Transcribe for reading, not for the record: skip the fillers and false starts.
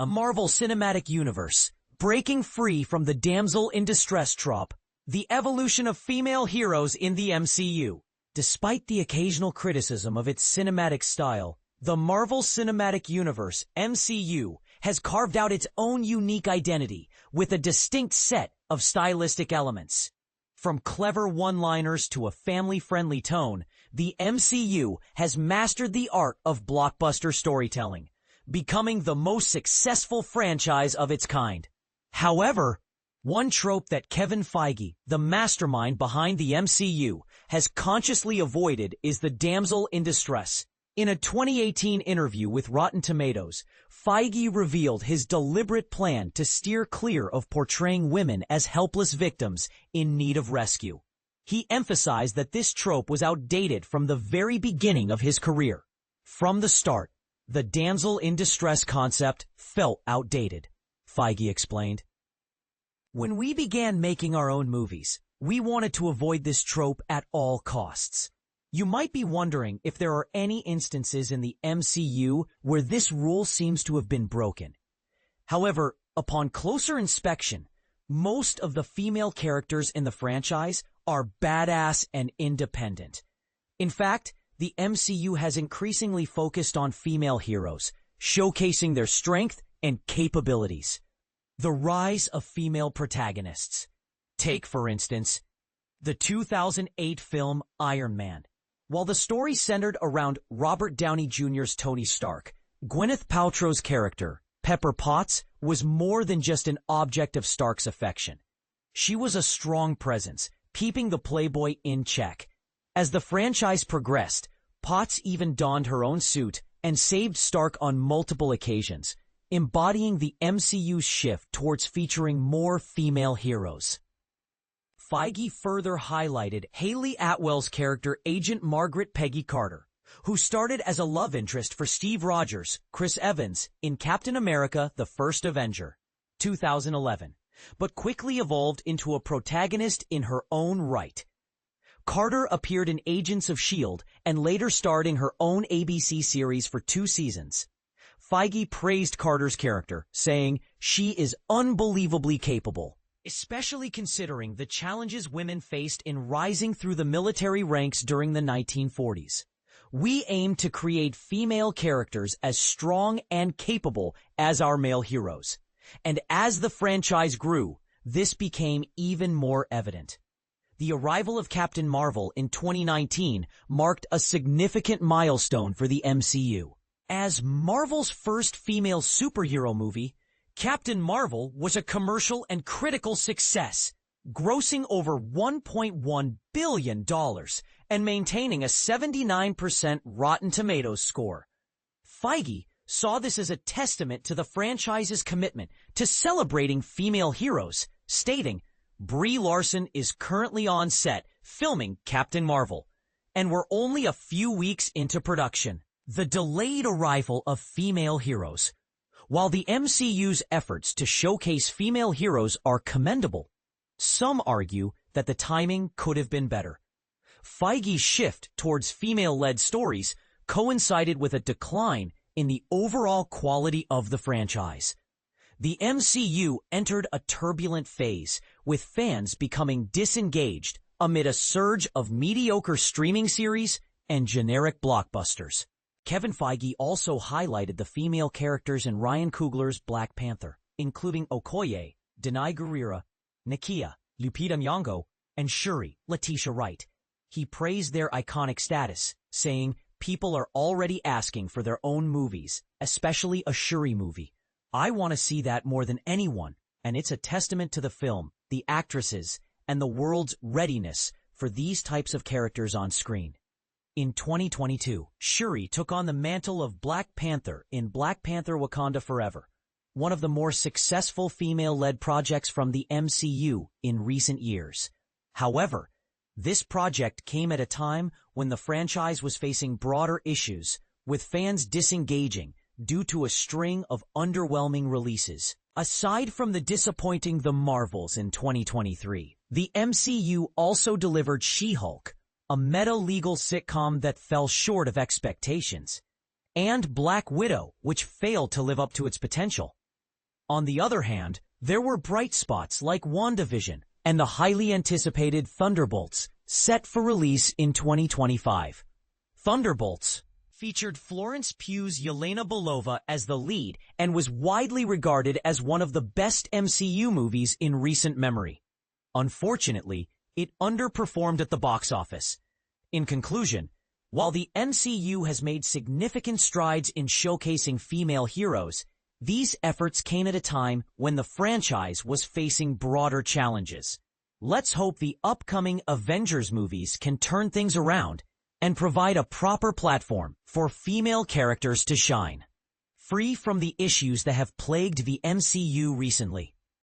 a Marvel Cinematic Universe, breaking free from the damsel in distress trope, the evolution of female heroes in the MCU. Despite the occasional criticism of its cinematic style, the Marvel Cinematic Universe, MCU, has carved out its own unique identity with a distinct set of stylistic elements. From clever one-liners to a family-friendly tone, the MCU has mastered the art of blockbuster storytelling, becoming the most successful franchise of its kind. However, one trope that Kevin Feige, the mastermind behind the MCU, has consciously avoided is the damsel in distress. In a 2018 interview with Rotten Tomatoes, Feige revealed his deliberate plan to steer clear of portraying women as helpless victims in need of rescue. He emphasized that this trope was outdated from the very beginning of his career. From the start, the damsel in distress concept felt outdated, Feige explained. When we began making our own movies, we wanted to avoid this trope at all costs. You might be wondering if there are any instances in the MCU where this rule seems to have been broken. However, upon closer inspection, most of the female characters in the franchise are badass and independent. In fact, the MCU has increasingly focused on female heroes, showcasing their strength and capabilities. The rise of female protagonists. Take, for instance, the 2008 film Iron Man. While the story centered around Robert Downey Jr.'s Tony Stark, Gwyneth Paltrow's character, Pepper Potts, was more than just an object of Stark's affection. She was a strong presence, keeping the playboy in check. As the franchise progressed, Potts even donned her own suit and saved Stark on multiple occasions, embodying the MCU's shift towards featuring more female heroes. Feige further highlighted Hayley Atwell's character Agent Margaret Peggy Carter, who started as a love interest for Steve Rogers, Chris Evans, in Captain America: The First Avenger, 2011, but quickly evolved into a protagonist in her own right. Carter appeared in Agents of S.H.I.E.L.D. and later starred in her own ABC series for 2 seasons. Feige praised Carter's character, saying, "She is unbelievably capable, especially considering the challenges women faced in rising through the military ranks during the 1940s. We aim to create female characters as strong and capable as our male heroes." And as the franchise grew, this became even more evident. The arrival of Captain Marvel in 2019 marked a significant milestone for the MCU. As Marvel's first female superhero movie, Captain Marvel was a commercial and critical success, grossing over $1.1 billion and maintaining a 79% Rotten Tomatoes score. Feige saw this as a testament to the franchise's commitment to celebrating female heroes, stating, "Brie Larson is currently on set filming Captain Marvel, and we're only a few weeks into production." The delayed arrival of female heroes. While the MCU's efforts to showcase female heroes are commendable, some argue that the timing could have been better. Feige's shift towards female-led stories coincided with a decline in the overall quality of the franchise. The MCU entered a turbulent phase, with fans becoming disengaged amid a surge of mediocre streaming series and generic blockbusters. Kevin Feige also highlighted the female characters in Ryan Coogler's Black Panther, including Okoye, Denai Guerrera, Nakia, Lupita Nyong'o, and Shuri, Letitia Wright. He praised their iconic status, saying, "People are already asking for their own movies, especially a Shuri movie. I want to see that more than anyone, and it's a testament to the film, the actresses, and the world's readiness for these types of characters on screen." In 2022, Shuri took on the mantle of Black Panther in Black Panther: Wakanda Forever, one of the more successful female-led projects from the MCU in recent years. However, this project came at a time when the franchise was facing broader issues, with fans disengaging due to a string of underwhelming releases. Aside from the disappointing The Marvels in 2023, the MCU also delivered She-Hulk, a meta-legal sitcom that fell short of expectations, and Black Widow, which failed to live up to its potential. On the other hand, there were bright spots like WandaVision and the highly anticipated Thunderbolts, set for release in 2025. Thunderbolts featured Florence Pugh's Yelena Belova as the lead and was widely regarded as one of the best MCU movies in recent memory. Unfortunately, it underperformed at the box office. In conclusion, while the MCU has made significant strides in showcasing female heroes, these efforts came at a time when the franchise was facing broader challenges. Let's hope the upcoming Avengers movies can turn things around and provide a proper platform for female characters to shine, free from the issues that have plagued the MCU recently.